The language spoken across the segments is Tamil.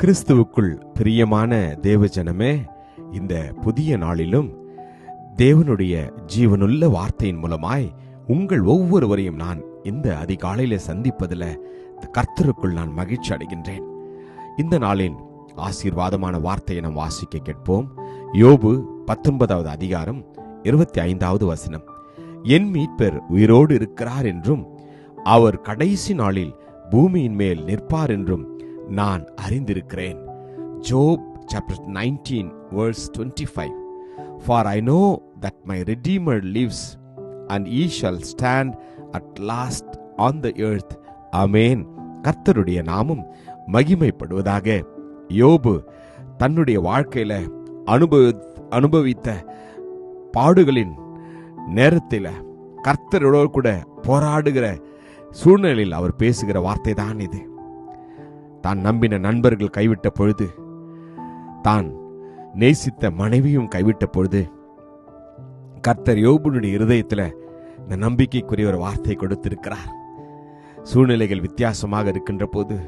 கிறிஸ்துவுக்குள் பிரியமான தேவஜனமே, இந்த புதிய நாளிலும் தேவனுடைய ஜீவனுள்ள வார்த்தையின் மூலமாய் உங்கள் ஒவ்வொருவரையும் நான் இந்த அதிகாலையில சந்திப்பதில் கர்த்தருக்குள் நான் மகிழ்ச்சி அடைகின்றேன். இந்த நாளின் ஆசீர்வாதமான வார்த்தையை நாம் வாசிக்க கேட்போம். யோபு 19வது அதிகாரம் 25வது வசனம். என் மீட்பர் உயிரோடு இருக்கிறார் என்றும் அவர் கடைசி நாளில் பூமியின் மேல் நிற்பார் என்றும் நான் அறிந்திருக்கிறேன். Job chapter 19 verse 25. For I know that my Redeemer lives, and he shall stand at last on the earth. Amen. கர்த்தருடைய நாமம் மகிமைப்படுவதாக. யோபு தன்னுடைய வாழ்க்கையில அனுபவித்த பாடுகளின் நேரத்தில் கர்த்தரோடு கூட போராடுகிற சூழ்நிலையில் அவர் பேசுகிற வார்த்தை தான் இது. தான் நம்பின நண்பர்கள் கைவிட்ட பொழுது, தான் நேசித்த மனைவியும் கைவிட்ட பொழுது, கர்த்தர் யோபுனுடைய இருதயத்தில் இந்த நம்பிக்கைக்குரிய ஒரு வார்த்தை கொடுத்திருக்கிறார். சூழ்நிலைகள் வித்தியாசமாக இருக்கின்ற போது,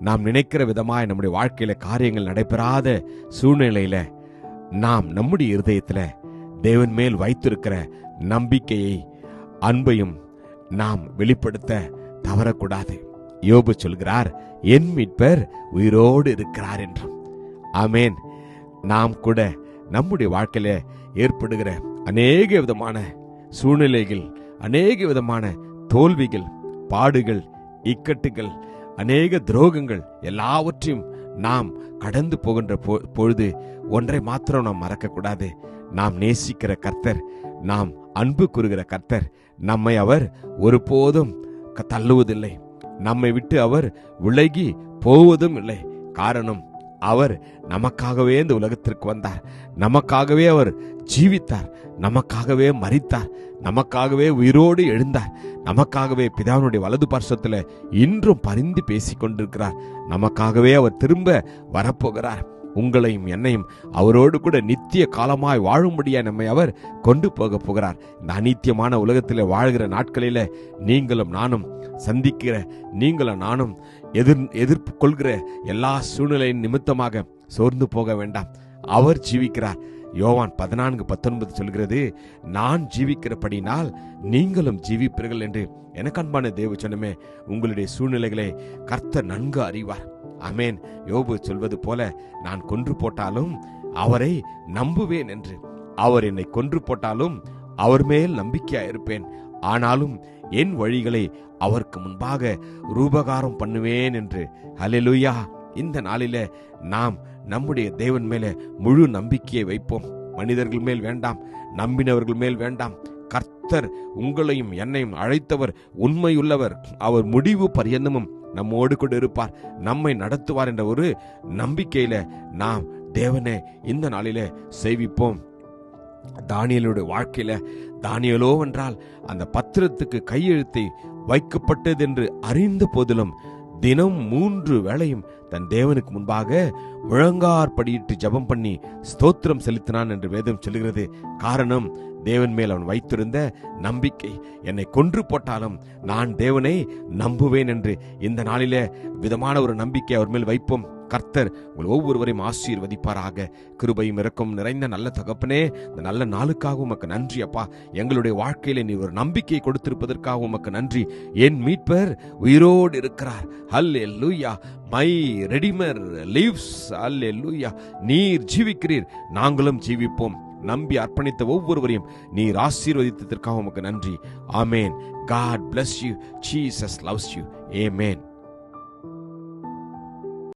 நாம் நினைக்கிற விதமாய் நம்முடைய வாழ்க்கையில காரியங்கள் நடைபெறாத சூழ்நிலையில நாம் நம்முடைய இருதயத்தில் தேவன் மேல் வைத்திருக்கிற நம்பிக்கையை, அன்பையும் நாம் வெளிப்படுத்த தவறக்கூடாது. யோபு சொல்கிறார், என் மீட்பர் உயிரோடு இருக்கிறார் என்றும். ஆமேன். நாம் கூட நம்முடைய வாழ்க்கையில ஏற்படுகிற அநேக விதமான சூழ்நிலைகள், அநேக விதமான தோல்விகள், பாடுகள், இக்கட்டுகள், அநேக துரோகங்கள் எல்லாவற்றையும் நாம் கடந்து போகின்ற பொழுது ஒன்றை மாத்திரம் நாம் மறக்கக்கூடாது. நாம் நேசிக்கிற கர்த்தர், நாம் அன்பு கூறுகிற கர்த்தர் நம்மை அவர் ஒருபோதும் தள்ளுவதில்லை. நம்மை விட்டு அவர் விலகி போவதும் இல்லை. காரணம், அவர் நமக்காகவே இந்த உலகத்திற்கு வந்தார், நமக்காகவே அவர் ஜீவித்தார், நமக்காகவே மரித்தார், நமக்காகவே உயிரோடு எழுந்தார், நமக்காகவே பிதாவினுடைய வலது பார்சத்தில் இன்றும் பரிந்து பேசிக் கொண்டிருக்கிறார். நமக்காகவே அவர் திரும்ப வரப்போகிறார். உங்களையும் என்னையும் அவரோடு கூட நித்திய காலமாய் வாழும்படியாய் நம்மை அவர் கொண்டு போக போகிறார். இந்த அநித்தியமான உலகத்தில் வாழ்கிற நாட்களில நீங்களும் நானும் சந்திக்கிற, நீங்களும் நானும் எதிர்கொள்கிற எல்லா சூழ்நிலையின் நிமித்தமாக சோர்ந்து போக வேண்டாம். அவர் ஜீவிக்கிறார். யோவான் 14:19 சொல்கிறது, நான் ஜீவிக்கிறபடினால் நீங்களும் ஜீவிப்பீர்கள் என்று. எனக்கு அன்பான தேவஜனமே, உங்களுடைய சூழ்நிலைகளை கர்த்தர் நன்கு அறிவார். ஆமேன். யோபு சொல்வது போல, நான் கொன்று போட்டாலும் அவரை நம்புவேன் என்று. அவர் என்னை கொன்று போட்டாலும் அவர் மேல் நம்பிக்கையாயிருப்பேன். ஆனாலும் என் வழிகளை அவருக்கு முன்பாக ரூபகாரம் பண்ணுவேன் என்று. ஹல்லேலூயா. இந்த நாளில நாம் நம்முடைய தேவன் மேல முழு நம்பிக்கையை வைப்போம். மனிதர்கள் மேல் வேண்டாம், நம்பினவர்கள் மேல் வேண்டாம். கர்த்தர் உங்களையும் என்னையும் அழைத்தவர் உண்மையுள்ளவர். அவர் முடிவு பரியந்தமும் நம்மோடு கூட இருப்பார், நம்மை நடத்துவார் என்ற ஒரு நம்பிக்கையில நாம் தேவனே இந்த நாளில சேவிப்போம். தானியேலுடைய வாழ்க்கையில, தானியேலோ என்றால் அந்த பத்திரத்துக்கு கையெழுத்தை வைக்கப்பட்டது என்று அறிந்த போதிலும் தினம் 3 வேளையும் தன் தேவனுக்கு முன்பாக முழங்கார்படியிட்டு ஜெபம் பண்ணி ஸ்தோத்திரம் செலுத்தினான் என்று வேதம் சொல்கிறது. காரணம், தேவன் மேல் அவன் வைத்திருந்த நம்பிக்கை. என்னை கொன்று போட்டாலும் நான் தேவனை நம்புவேன் என்று இந்த நாளிலே விதமான ஒரு நம்பிக்கை அவர் மேல் வைப்போம். கர்த்தர் உங்கள் ஒவ்வொருவரையும் ஆசீர்வதிப்பாராக. கிருபையும் இரக்கம் நிறைந்த நல்ல தகப்பனே, இந்த நல்ல நாளுக்காக உமக்கு நன்றி அப்பா. எங்களுடைய வாழ்க்கையில நீ ஒரு நம்பிக்கை கொடுத்திருப்பதற்காக உமக்கு நன்றி. என் மீட்பர் உயிரோடு இருக்கிறார். Hallelujah. My redeemer lives. Hallelujah. நீர் ஜீவிக்கிறீர், நாங்களும் ஜீவிப்போம். நம்பி அர்ப்பணித்த ஒவ்வொருவரையும் நீர் ஆசீர்வதித்ததற்காக உமக்கு நன்றி. ஆமேன். God bless you. Jesus loves you. Amen.